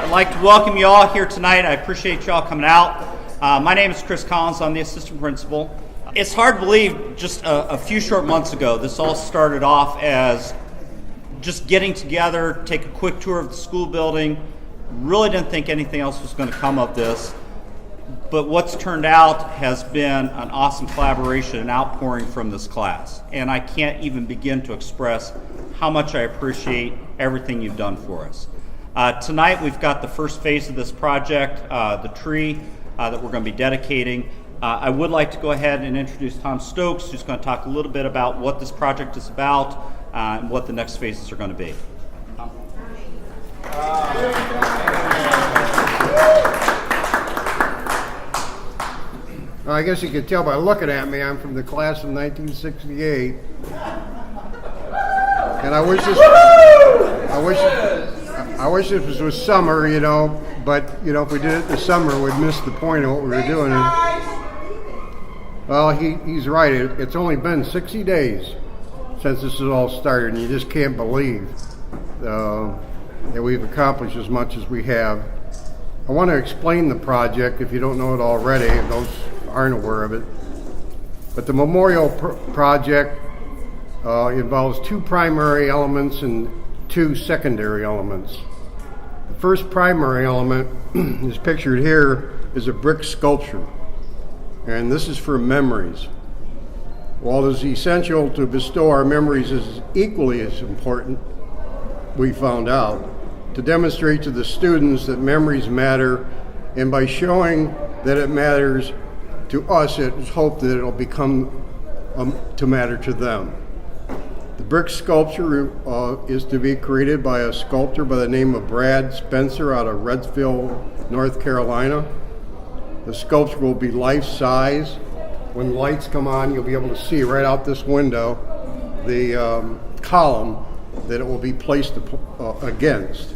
I'd like to welcome you all here tonight. I appreciate you all coming out. My name is Chris Collins. I'm the assistant principal. It's hard to believe just a few short months ago, this all started off as just getting together, take a quick tour of the school building. Really didn't think anything else was going to come of this. But what's turned out has been an awesome collaboration and outpouring from this class. And I can't even begin to express how much I appreciate everything you've done for us. Tonight we've got the first phase of this project, the tree that we're going to be dedicating. I would like to go ahead and introduce Tom Stokes, who's going to talk a little bit about what this project is about and what the next phases are going to be. Tom? Well, I guess you could tell by looking at me, I'm from the class of 1968. And I wish this was summer, but if we did it this summer, we'd miss the point of what we were doing. Well, he's right. It's only been 60 days since this has all started, and you just can't believe that we've accomplished as much as we have. I want to explain the project if you don't know it already, and those aren't aware of it. But the memorial project involves two primary elements and two secondary elements. The first primary element is pictured here is a brick sculpture, and this is for memories. While it is essential to bestow our memories is equally as important, we found out, to demonstrate to the students that memories matter, and by showing that it matters to us, it is hoped that it will become to matter to them. The brick sculpture is to be created by a sculptor by the name of Brad Spencer out of Redfield, North Carolina. The sculpture will be life-size. When the lights come on, you'll be able to see right out this window the column that it will be placed against.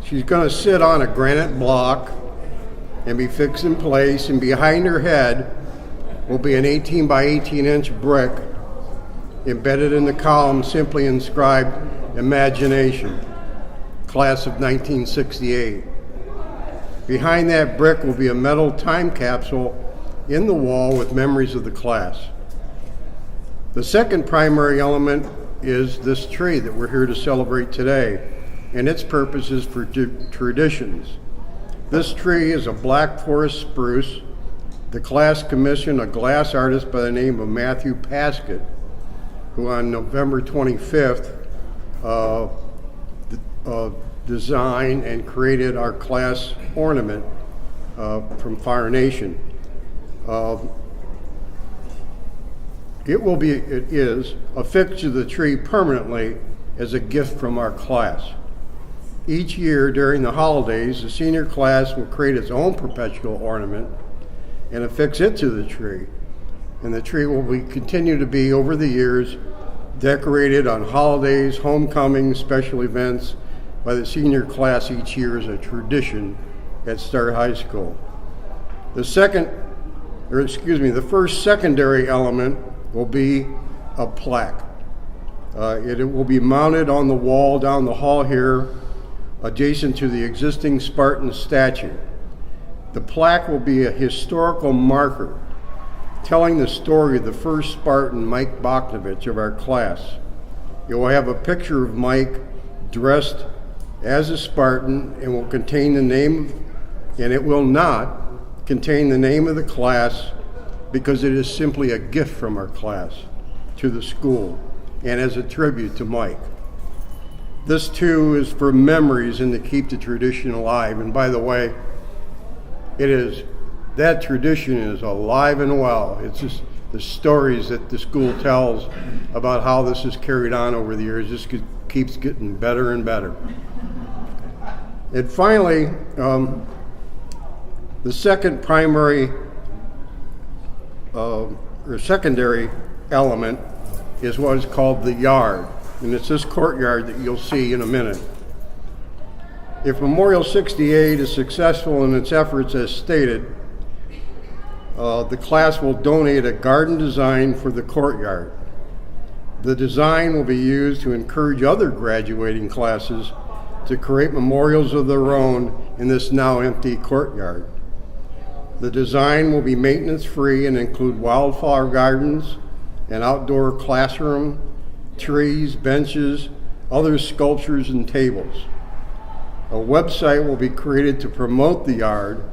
She's going to sit on a granite block and be fixed in place, and behind her head will be an 18 by 18 inch brick embedded in the column, simply inscribed Imagination, Class of 1968. Behind that brick will be a metal time capsule in the wall with memories of the class. The second primary element is this tree that we're here to celebrate today, and its purpose is for traditions. This tree is a black forest spruce. The class commissioned a glass artist by the name of Matthew Paskett, who on November 25th designed and created our class ornament from Fire Nation. It is affixed to the tree permanently as a gift from our class. Each year during the holidays, the senior class will create its own perpetual ornament and affix it to the tree. And the tree will continue to be, over the years, decorated on holidays, homecomings, special events by the senior class each year as a tradition at Start High School. The first secondary element will be a plaque. It will be mounted on the wall down the hall here, adjacent to the existing Spartan statue. The plaque will be a historical marker telling the story of the first Spartan, Mike Bogdanovich, of our class. It will have a picture of Mike dressed as a Spartan and will contain the name, and it will not contain the name of the class because it is simply a gift from our class to the school and as a tribute to Mike. This too is for memories and to keep the tradition alive. And by the way, that tradition is alive and well. It's just the stories that the school tells about how this is carried on over the years just keeps getting better and better. And finally, the second primary or secondary element is what is called the yard. And it's this courtyard that you'll see in a minute. If Memorial 68 is successful in its efforts as stated, the class will donate a garden design for the courtyard. The design will be used to encourage other graduating classes to create memorials of their own in this now empty courtyard. The design will be maintenance-free and include wildflower gardens, an outdoor classroom, trees, benches, other sculptures, and tables. A website will be created to promote the yard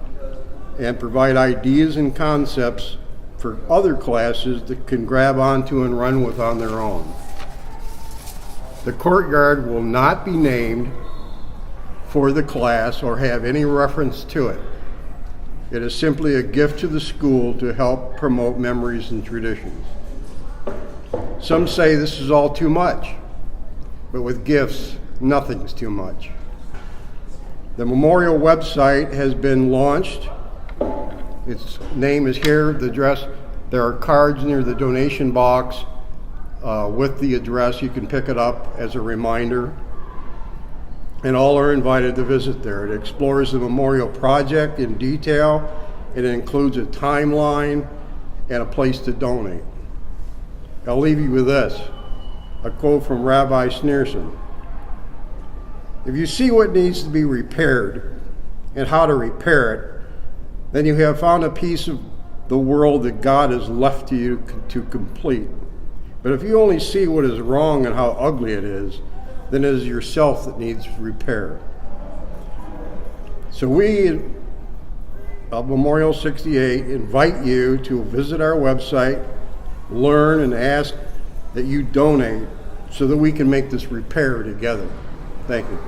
and provide ideas and concepts for other classes that can grab onto and run with on their own. The courtyard will not be named for the class or have any reference to it. It is simply a gift to the school to help promote memories and traditions. Some say this is all too much, but with gifts, nothing's too much. The memorial website has been launched. Its name is here, the address. There are cards near the donation box with the address. You can pick it up as a reminder. And all are invited to visit there. It explores the memorial project in detail. It includes a timeline and a place to donate. I'll leave you with this, a quote from Rabbi Schneerson. If you see what needs to be repaired and how to repair it, then you have found a piece of the world that God has left to you to complete. But if you only see what is wrong and how ugly it is, then it is yourself that needs repair. So we of Memorial 68 invite you to visit our website, learn, and ask that you donate so that we can make this repair together. Thank you.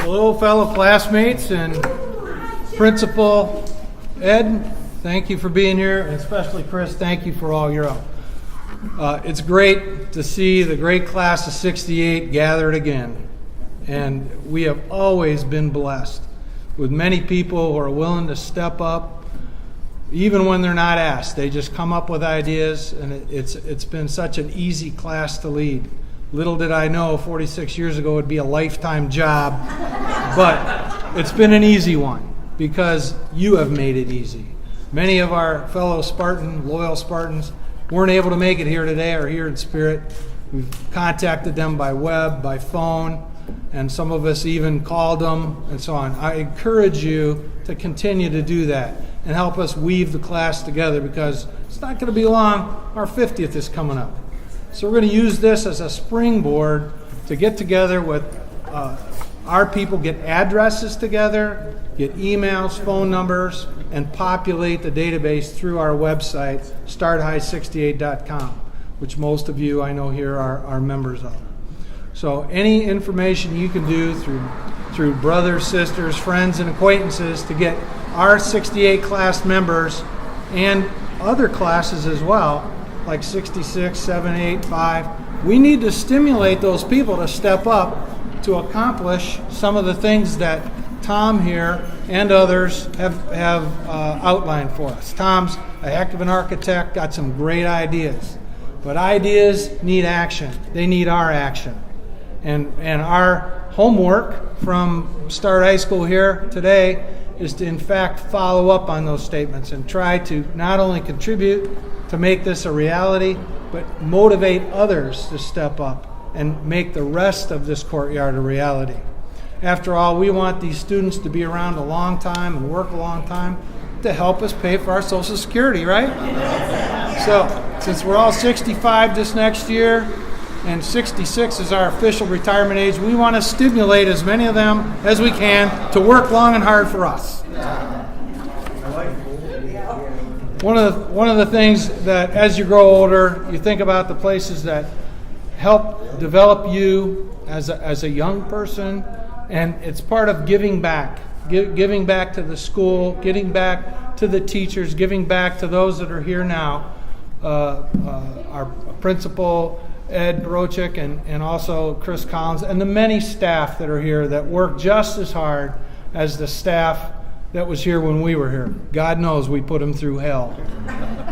Hello, fellow classmates and Principal Ed. Thank you for being here, and especially Chris, thank you for all your help. It's great to see the great class of 68 gathered again. And we have always been blessed with many people who are willing to step up, even when they're not asked. They just come up with ideas, and it's been such an easy class to lead. Little did I know 46 years ago it would be a lifetime job, but it's been an easy one because you have made it easy. Many of our fellow loyal Spartans, weren't able to make it here today or here in spirit. We've contacted them by web, by phone, and some of us even called them and so on. I encourage you to continue to do that and help us weave the class together because it's not going to be long. Our 50th is coming up. So we're going to use this as a springboard to get together with our people, get addresses together, get emails, phone numbers, and populate the database through our website, starthigh68.com, which most of you I know here are members of. So any information you can do through brothers, sisters, friends, and acquaintances to get our 68 class members and other classes as well, like 66, 7, 8, 5, we need to stimulate those people to step up to accomplish some of the things that Tom here and others have outlined for us. Tom's a heck of an architect, got some great ideas. But ideas need action. They need our action. And our homework from Start High School here today is to in fact follow up on those statements and try to not only contribute to make this a reality, but motivate others to step up and make the rest of this courtyard a reality. After all, we want these students to be around a long time and work a long time to help us pay for our Social Security, right? So, since we're all 65 this next year, and 66 is our official retirement age, we want to stimulate as many of them as we can to work long and hard for us. One of the things that as you grow older, you think about the places that help develop you as a young person, and it's part of giving back. Giving back to the school, giving back to the teachers, giving back to those that are here now. Our principal, Ed Brochik, and also Chris Collins, and the many staff that are here that work just as hard as the staff that was here when we were here. God knows we put them through hell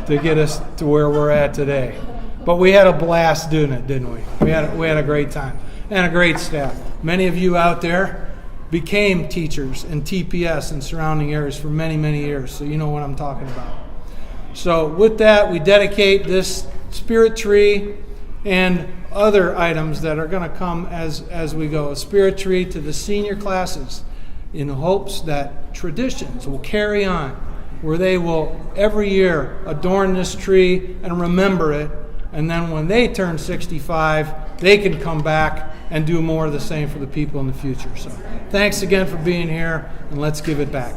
to get us to where we're at today. But we had a blast doing it, didn't we? We had a great time and a great staff. Many of you out there became teachers in TPS and surrounding areas for many, many years, so you know what I'm talking about. So with that, we dedicate this spirit tree and other items that are going to come as we go. A spirit tree to the senior classes in hopes that traditions will carry on, where they will every year adorn this tree and remember it, and then when they turn 65, they can come back and do more of the same for the people in the future. So thanks again for being here, and let's give it back.